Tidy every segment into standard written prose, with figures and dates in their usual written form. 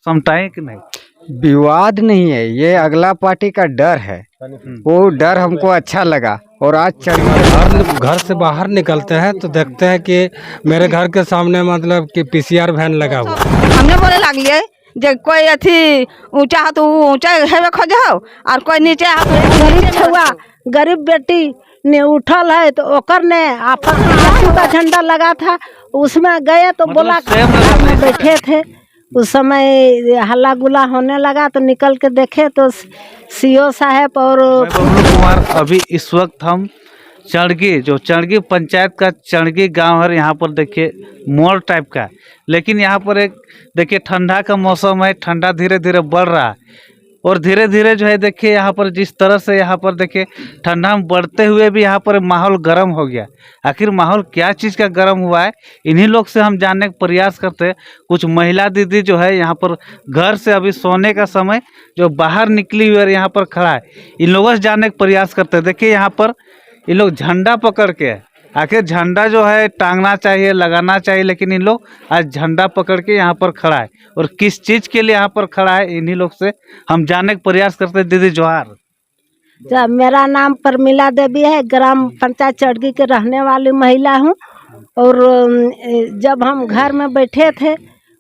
समटाएं कि नहीं? विवाद नहीं है, ये अगला पार्टी का डर है, वो डर हमको अच्छा लगा। और आज घर से बाहर निकलते हैं तो देखते हैं कि मेरे घर के सामने मतलब कि पीसीआर वैन लगा हुआ। हमने बोले लगे जे कोई अथी ऊंचा है तो ऊंचा हेवे खोजाओ और कोई नीचे है तो गरीब छुआ गरीब बेटी ने उठल है तो ओकर ने आफू का झंडा लगा था, उसमें गए तो बोला बैठे थे। उस समय हल्ला गुला होने लगा तो निकल के देखे तो सीओ साहब और बबलू कुमार। अभी इस वक्त हम चंडगी, जो चंडगी पंचायत का चंडगी गांव है, यहाँ पर देखिए मोड़ टाइप का, लेकिन यहाँ पर एक देखिए ठंडा का मौसम है, ठंडा धीरे धीरे बढ़ रहा है और धीरे धीरे जो है देखिए यहाँ पर जिस तरह से यहाँ पर देखिए ठंडा में बढ़ते हुए भी यहाँ पर माहौल गर्म हो गया। आखिर माहौल क्या चीज़ का गर्म हुआ है, इन्हीं लोग से हम जानने का प्रयास करते हैं। कुछ महिला दीदी जो है यहाँ पर घर से अभी सोने का समय जो बाहर निकली हुई है यहाँ पर खड़ा है, इन लोगों से जानने का प्रयास करते हैं। देखिए यहाँ पर ये लोग झंडा पकड़ के, आखिर झंडा जो है टांगना चाहिए, लगाना चाहिए, लेकिन इन लोग आज झंडा पकड़ के यहाँ पर खड़ा है और किस चीज़ के लिए यहाँ पर खड़ा है, इन्हीं लोग से हम जानने का प्रयास करते हैं। दीदी जोहार। मेरा नाम परमिला देवी है, ग्राम पंचायत चंडगी के रहने वाली महिला हूँ। और जब हम घर में बैठे थे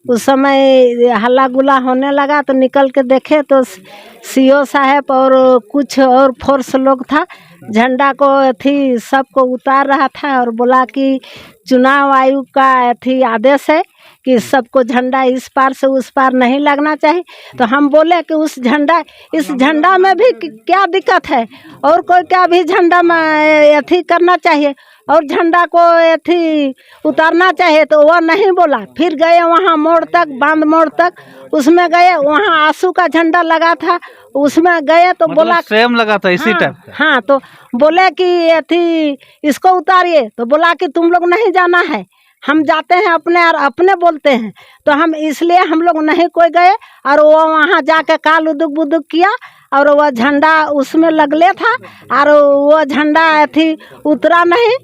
उस समय हल्ला गुला होने लगा तो निकल के देखे तो सीओ साहब और कुछ और फोर्स लोग था, झंडा को अथी सबको उतार रहा था और बोला कि चुनाव आयोग का अथी आदेश है कि सबको झंडा इस पार से उस पार नहीं लगना चाहिए। तो हम बोले कि इस झंडा में भी क्या दिक्कत है और कोई क्या भी झंडा में अथी करना चाहिए और झंडा को अथी उतारना चाहिए, तो वह नहीं बोला। फिर गए वहाँ मोड़ तक, बांध मोड़ तक, उसमें गए, वहाँ आंसू का झंडा लगा था, उसमें गए तो मतलब बोला सेम लगा था इसी टाइप का। हाँ, तो बोले कि अथी इसको उतारिए, तो बोला कि तुम लोग नहीं जाना है, हम जाते हैं अपने और अपने बोलते हैं। तो हम इसलिए हम लोग नहीं कोई गए और वो वहाँ जाके काल उदुक बुदुक किया और वह झंडा उसमें लगले था और वो झंडा अथी उतरा नहीं।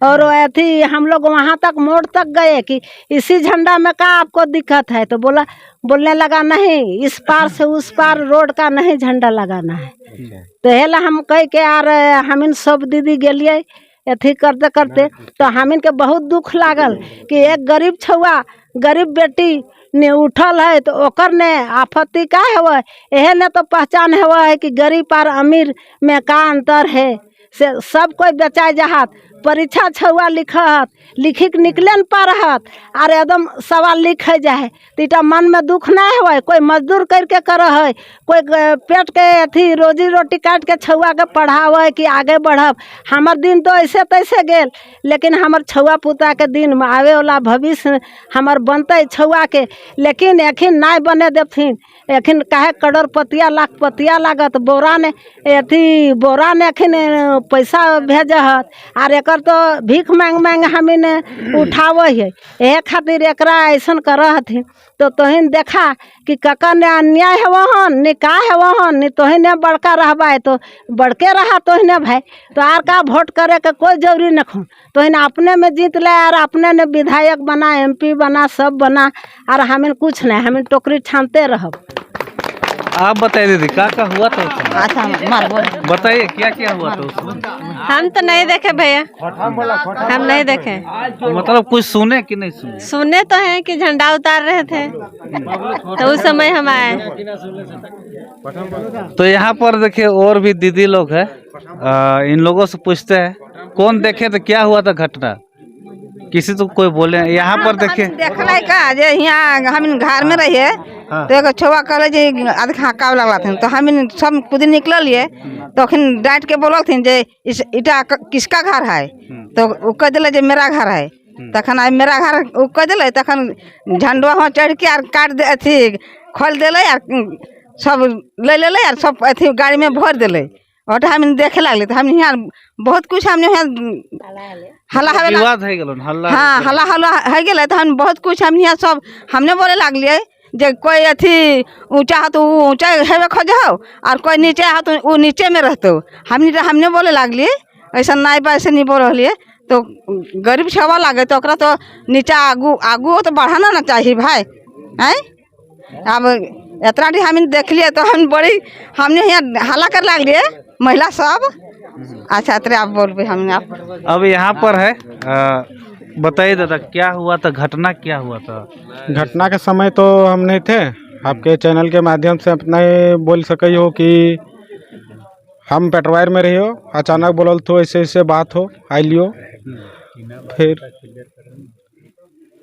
और अथी हम लोग वहाँ तक मोड़ तक गए कि इसी झंडा में का आपको दिक्कत है, तो बोलने लगा नहीं, इस पार से उस पार रोड का नहीं झंडा लगाना है। तो हेला हम कह के यार हमिन सब दीदी गेलिए अथी करते करते, तो हमिन के बहुत दुख लागल कि एक गरीब छुआ गरीब बेटी ने उठल है तो ओकर ने आपत्ति का है, यह ने तो पहचान है कि गरीब और अमीर में का अंतर है, से सब कोई बेचाए जहात परीक्षा छुआ लिखत लिखी के निकले न पा रहत और एकदम सवाल लिखे जाए तो इटा मन में दुख ना है। कोई मजदूर करके कर है, कोई पेट के अथी रोजी रोटी काट के छुआ के पढ़ावे कि आगे बढ़ब। हमार दिन तो ऐसे तैसे गेल, लेकिन हमार छुआ पुता के दिन में आवे वाला भविष्य हमार बनते छुआ के, लेकिन एखिन ना बने देथिन। एखिन काहे करोड़पतिया लाखपतिया लागत, बोरा ने एखिन पैसा भेजत और एकर तो भीख मांग मांग हमिन उठावे है, यह खातिर एकरा ऐसा कर हथिन। तो तोहिन देखा कि कका ने अन्याय है वहन ने का है वहन ने, तोहिने बड़का रहबा तो बड़के रहा तोहिने भाई, तो आर का वोट करे के कोई जरूरी नहीं। तोहिन अपने में जीत ले और अपने ने विधायक बना, MP बना, सब बना और हमें कुछ नहीं, हमें टोकरी छानते रहो। आप बताइए दीदी क्या हुआ था उसमें? अच्छा बताइए क्या क्या हुआ था उसमें? हम तो नहीं देखे भैया, हम नहीं देखे। मतलब कुछ सुने कि नहीं सुने? सुने तो हैं कि झंडा उतार रहे थे तो उस समय हम आए। तो यहाँ पर देखिए और भी दीदी लोग हैं, इन लोगों से पूछते हैं कौन देखे तो क्या हुआ था घटना, किसी तो कोई बोले। यहाँ पर देखिए देखल का जे यहाँ हम घर में रहिए तो एक छुआ कहले जे आधा काव लगला थे, तो हम सब खुद निकल लिए तो अखिन डांट के बोलल थी जे इटा किसका घर है, तो वो कह दिले जे मेरा घर है। तखन आई मेरा घर वो कह दिले, तखन झंडवा वहाँ चढ़ के आर काट दे अथी खोल दिले और सब ले ले और सब अथी गाड़ी में भर दिले और हम देखे लगले। तो हम यहाँ बहुत कुछ हमने हल्ला है गेल, तो हम बहुत कुछ हम यहाँ सब हमने बोले लगलिए जे कोई अथी ऊंचा है तो ऊंचा हेवे खोजाओ और कोई नीचे है तो वो नीचे में रहते। हमने बोले लगलिए ऐसा नहीं बा, ऐसे नहीं बोल रही है। तो गरीब छवा लगे तो ओकरा तो नीचा आगू तो बढ़ाना ना चाहिए भाई, हैं अब इतना डी हम देख लिए तो हम बड़ी हमने यहाँ हल्ला कर लग लिए महिला सब। अच्छा तेरे आप बोल भी हमने आप अब यहाँ पर है बताइए दादा क्या हुआ था, घटना क्या हुआ था? घटना के समय तो हम नहीं थे, आपके चैनल के माध्यम से अपना ये बोल सके हो कि हम पेटवायर में रही हो, अचानक बोलल तो ऐसे ऐसे बात हो आइलियो। फिर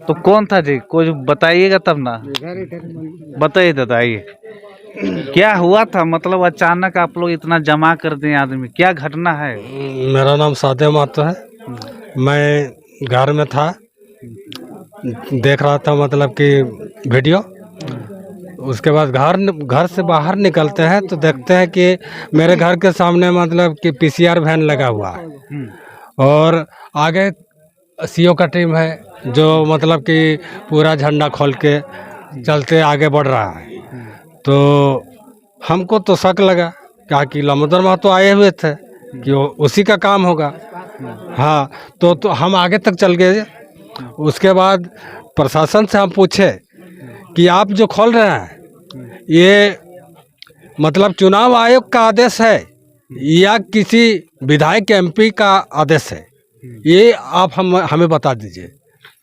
तो कौन था जी, कुछ बताइएगा तब ना। बताइए दादा, आइए क्या हुआ था, मतलब अचानक आप लोग इतना जमा कर दिए आदमी, क्या घटना है? मेरा नाम सादे मातो है। मैं घर में था, देख रहा था मतलब कि वीडियो। उसके बाद घर से बाहर निकलते हैं तो देखते हैं कि मेरे घर के सामने मतलब कि पीसीआर वैन लगा हुआ है और आगे सीओ का टीम है जो मतलब कि पूरा झंडा खोल के चलते आगे बढ़ रहा है। तो हमको तो शक लगा क्या कि दामोदर महतो आए हुए थे कि उसी का काम होगा। हाँ तो हम आगे तक चल गए। उसके बाद प्रशासन से हम पूछे कि आप जो खोल रहे हैं ये मतलब चुनाव आयोग का आदेश है या किसी विधायक एमपी का आदेश है, ये आप हमें बता दीजिए।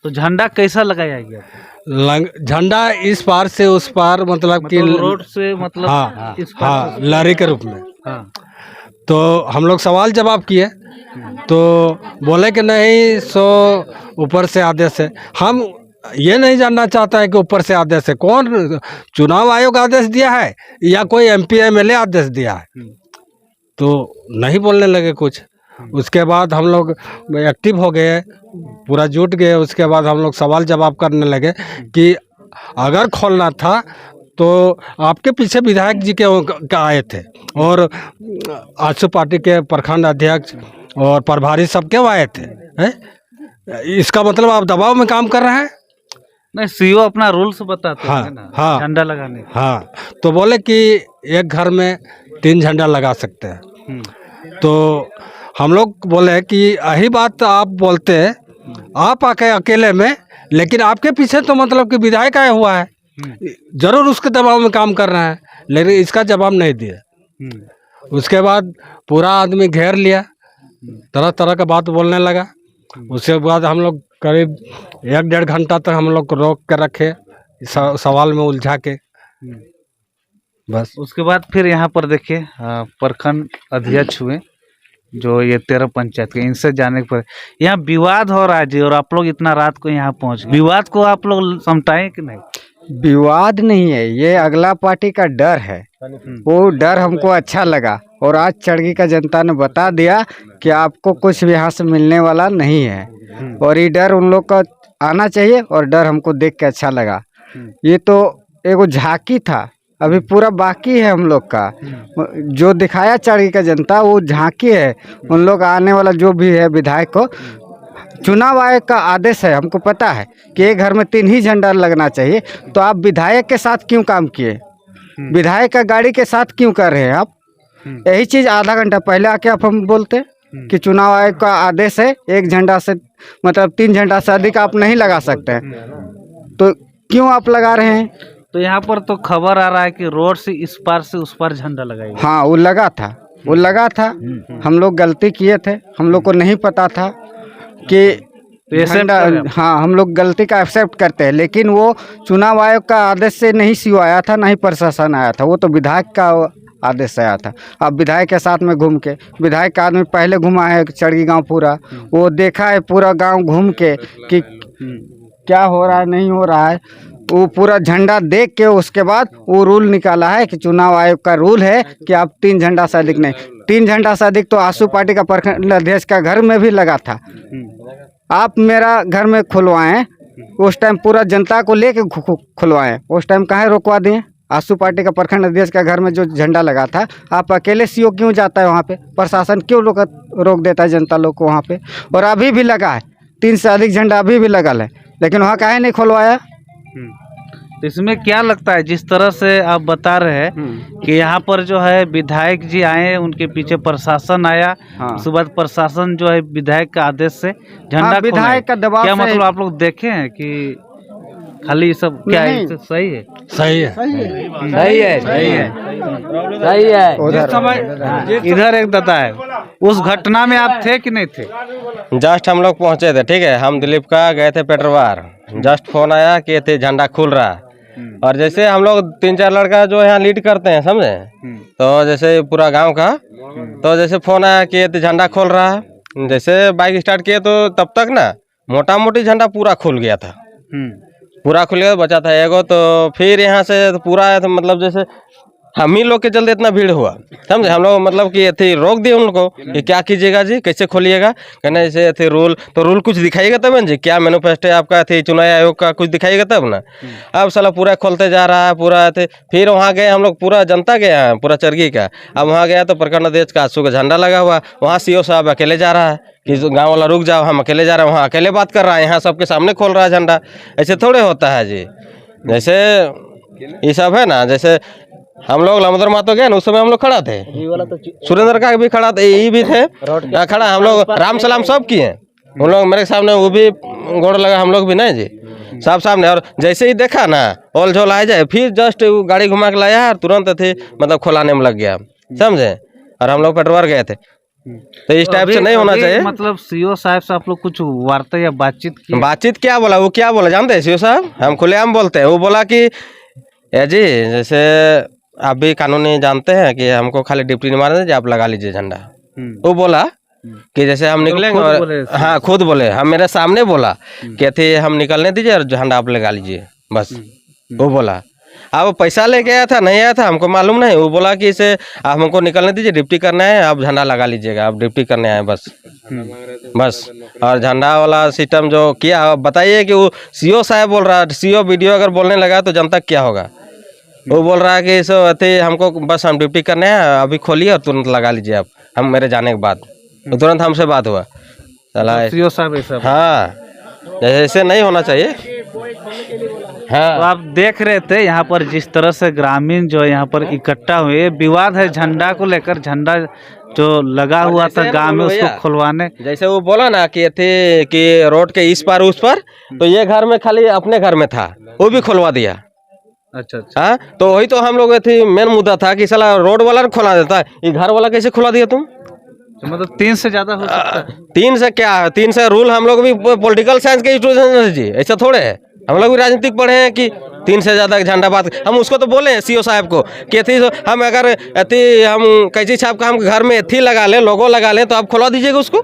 तो झंडा कैसा लगाया गया? झंडा इस पार से उस पार मतलब कि रोड से मतलब हाँ इस पार हाँ लहरी के रूप में। हाँ। तो हम लोग सवाल जवाब किए तो बोले कि नहीं सो ऊपर से आदेश है। हम ये नहीं जानना चाहता है कि ऊपर से आदेश है, कौन चुनाव आयोग आदेश दिया है या कोई एमपी एमएलए आदेश दिया है। तो नहीं बोलने लगे कुछ। उसके बाद हम लोग एक्टिव हो गए, पूरा जुट गए। उसके बाद हम लोग सवाल जवाब करने लगे कि अगर खोलना था तो आपके पीछे विधायक जी के आए थे और आजसू पार्टी के प्रखंड अध्यक्ष और प्रभारी सब क्यों आए थे हैं? इसका मतलब आप दबाव में काम कर रहे हैं। नहीं, सीओ अपना रूल्स बताते हाँ, हैं ना हाँ, झंडा लगाने का। हाँ तो बोले कि एक घर में 3 झंडा लगा सकते हैं। तो हम लोग बोले कि यही बात आप बोलते आप आके अकेले में, लेकिन आपके पीछे तो मतलब कि विधायक आया हुआ है, जरूर उसके दबाव में काम कर रहे हैं, लेकिन इसका जवाब नहीं दिया। उसके बाद पूरा आदमी घेर लिया, तरह तरह का बात बोलने लगा। उसके बाद हम लोग करीब 1-1.5 घंटा तक हम लोग को रोक के रखे, सवाल में उलझा के। बस उसके बाद फिर यहाँ पर देखिए प्रखंड अध्यक्ष हुए जो ये 13 पंचायत के, इनसे जाने पर यहाँ विवाद हो रहा है जी, और आप लोग इतना रात को यहाँ पहुँच, विवाद को आप लोग समझाएं कि नहीं? विवाद नहीं है, ये अगला पार्टी का डर है। वो डर हमको अच्छा लगा और आज चड़गी का जनता ने बता दिया कि आपको कुछ भी यहाँ से मिलने वाला नहीं है। और ये डर उन लोग का आना चाहिए और डर हमको देख के अच्छा लगा। ये तो एगो झांकी था, अभी पूरा बाकी है हम लोग का। जो दिखाया चड़गी का जनता वो झांकी है। उन लोग आने वाला जो भी है विधायक को, चुनाव आयोग का आदेश है, हमको पता है कि एक घर में 3 ही झंडा लगना चाहिए। तो आप विधायक के साथ क्यों काम किए? विधायक का गाड़ी के साथ क्यों कर रहे हैं आप? यही चीज़ आधा घंटा पहले आके आप हम बोलते कि चुनाव आयोग का आदेश है, एक झंडा से मतलब 3 झंडा से अधिक आप नहीं लगा सकते हैं, तो क्यों आप लगा रहे हैं? तो यहाँ पर तो खबर आ रहा है कि रोड से इस पार से उस पार झंडा लगाएगा। हाँ वो लगा था, वो लगा था। हम लोग गलती किए थे, हम लोग को नहीं पता था कि झंडा। हाँ हम लोग गलती का एक्सेप्ट करते हैं, लेकिन वो चुनाव आयोग का आदेश से नहीं सीओ आया था, ना ही प्रशासन आया था, वो तो विधायक का आदेश से आया था। अब विधायक के साथ में घूम के, विधायक का आदमी पहले घुमा है चड़गी गांव पूरा, वो देखा है पूरा गांव घूम के कि क्या हो रहा है नहीं हो रहा है, वो पूरा झंडा देख के उसके बाद वो रूल निकाला है कि चुनाव आयोग का रूल है कि आप 3 झंडा से अधिक नहीं। 3 झंडा से अधिक तो आजसू पार्टी का प्रखंड अध्यक्ष का घर में भी लगा था। आप मेरा घर में खुलवाएं, उस टाइम पूरा जनता को लेके खुलवाएं, उस टाइम कहाँ रोकवा दिए? आजसू पार्टी का प्रखंड अध्यक्ष का घर में जो झंडा लगा था, आप अकेले सीओ क्यों जाता है वहाँ पे? प्रशासन क्यों रोक देता है जनता लोग को वहाँ पे? और अभी भी लगा है, 3 से अधिक झंडा अभी भी लगा है, लेकिन वहाँ काहे नहीं खुलवाया? तो इसमें क्या लगता है, जिस तरह से आप बता रहे हैं कि यहाँ पर जो है विधायक जी आए, उनके पीछे प्रशासन आया, उसके बाद प्रशासन जो है विधायक का आदेश से झंडा विधायक का दबाव क्या मतलब आप लोग देखे हैं कि खाली ये सब क्या है? नहीं। ये सब सही है? सही है। उधर इधर एक दादा है, उस घटना में आप थे कि नहीं थे? जस्ट हम लोग पहुंचे थे, ठीक है। हम दिलीप का गए थे पेट्रोवार, जस्ट फोन आया कि थे झंडा खुल रहा है। और जैसे हम लोग 3-4 लड़का जो यहाँ लीड करते हैं, समझे, तो जैसे पूरा गांव का, तो जैसे फोन आया कि ये झंडा खोल रहा है, जैसे बाइक स्टार्ट किए तो तब तक ना मोटा मोटी झंडा पूरा खुल गया था, पूरा खुल गया, बचा था एगो। तो फिर यहाँ से तो पूरा तो मतलब जैसे हम ही लोग के चलते इतना भीड़ हुआ, समझे। हम लोग मतलब कि ऐसे रोक दिए उनको कि क्या कीजिएगा जी, कैसे खोलिएगा, कहना ऐसे ऐसे रूल, तो रूल कुछ दिखाइएगा तब ना जी, क्या मैनिफेस्टो है आपका, ऐसे चुनाव आयोग का कुछ दिखाइएगा तब ना। अब साला पूरा खोलते जा रहा है पूरा ऐसे। फिर वहाँ गए हम लोग, पूरा जनता गया है पूरा चरगी का। अब वहाँ गया तो प्रखंड अध्यक्ष का आंसू का झंडा लगा हुआ, वहाँ सीओ साहब अकेले जा रहा है कि गाँव वाला रुक जाओ, हम अकेले जा रहे हैं, वहाँ अकेले बात कर रहा है, यहाँ सबके सामने खोल रहा है झंडा। ऐसे थोड़े होता है जी। जैसे ये सब है ना, जैसे हम लोग लामोदर मातो गए ना, उस समय हम लोग खड़ा थे, सुरेंद्र का भी खड़ा था, ये भी थे खड़ा, हम लोग राम सलाम सब किए, उन लोग मेरे सामने, वो भी गोड़ लगा, हम लोग भी नहीं जी, सब सामने। और जैसे ही देखा ना ओल झोल आ जाए, फिर जस्ट गाड़ी घुमा के लाया और तुरंत थे मतलब खोलाने में लग गया, समझे। और हम लोग पेट्रोल गए थे, तो इस टाइप से नहीं होना चाहिए। मतलब सीओ साहब से आप लोग कुछ वार्ता या बातचीत की? बातचीत क्या बोला, वो क्या बोला जानते हैं सीओ साहब? हम खुलेआम बोलते हैं। वो बोला कि जी जैसे आप भी कानूनी जानते हैं कि हमको खाली डिप्टी नहीं मारने दीजिए, आप लगा लीजिए झंडा। वो बोला कि जैसे हम निकलेंगे, और हाँ खुद बोले, हम मेरे सामने बोला कि थे हम निकलने दीजिए और झंडा आप लगा लीजिए, बस। वो बोला। अब पैसा लेके आया था नहीं आया था हमको मालूम नहीं। वो बोला कि इसे आप हमको निकलने दीजिए, डिप्टी करना है, आप झंडा लगा लीजिएगा, आप डिप्टी करने आए बस, बस। और झंडा वाला सिस्टम जो किया, बताइए कि वो सीओ साहब बोल रहा है, सीओ वीडियो अगर बोलने लगा तो जनता क्या होगा। वो बोल रहा है कि सो अति हमको बस हम ड्यूटी करने हैं, अभी खोलिए और तुरंत लगा लीजिए आप, हम मेरे जाने के बाद। तो तुरंत हमसे बात हुआ, चला सीओ साहब ऐसा? हाँ, ऐसे नहीं होना चाहिए। हाँ, तो आप देख रहे थे यहाँ पर जिस तरह से ग्रामीण जो यहाँ पर इकट्ठा हुए, विवाद है झंडा को लेकर, झंडा जो लगा हुआ था गांव में उसको खुलवाने। जैसे वो बोला ना कि थे कि रोड के इस पार उस पर, तो ये घर में खाली अपने घर में था, वो भी खुलवा दिया। अच्छा अच्छा। हाँ, तो वही तो हम लोग थी मेन मुद्दा था कि साला रोड वाला खुला देता है, ये घर वाला कैसे खुला दिया तुम? तो मतलब 3 से ज्यादा हो सकता है? 3 से क्या, 3 से रूल, हम लोग भी पॉलिटिकल साइंस के स्टूडेंट जी, ऐसा थोड़े है। हम लोग भी राजनीतिक पढ़े हैं कि 3 से ज्यादा झंडा बात। हम उसको तो बोले सीओ साहब को कि थी हम अगर अति हम कैची छाप का हम घर में थी लगा लें, लोगो लगा लें, तो आप खुलवा दीजिएगा उसको,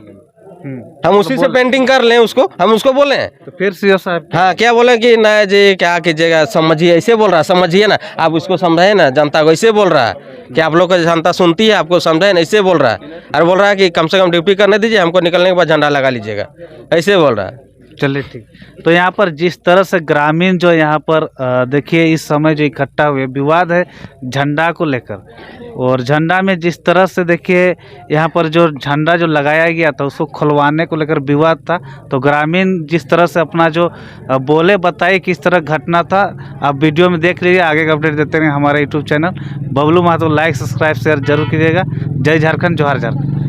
हम उसी से पेंटिंग कर लें उसको, हम उसको बोले। तो फिर सीओ साहब हाँ, क्या बोले कि नहीं जी क्या कीजिएगा, समझिए, ऐसे बोल रहा है, समझिए ना आप उसको, समझाए ना जनता को, ऐसे बोल रहा है कि आप लोग को जनता सुनती है, आपको समझाए ना, ऐसे बोल रहा है। और बोल रहा है कि कम से कम ड्यूटी करने दीजिए, हमको निकलने के बाद झंडा लगा लीजिएगा, ऐसे बोल रहा है। चलिए ठीक। तो यहाँ पर जिस तरह से ग्रामीण जो यहाँ पर देखिए इस समय जो इकट्ठा हुए, विवाद है झंडा को लेकर, और झंडा में जिस तरह से देखिए यहाँ पर जो झंडा जो लगाया गया था उसको खुलवाने को लेकर विवाद था। तो ग्रामीण जिस तरह से अपना जो बोले, बताए किस तरह घटना था, आप वीडियो में देख लीजिए। आगे का अपडेट देते हैं हमारे YouTube channel Bablu Mahato. Like subscribe share जरूर कीजिएगा। जय झारखंड, जोहार झारखंड।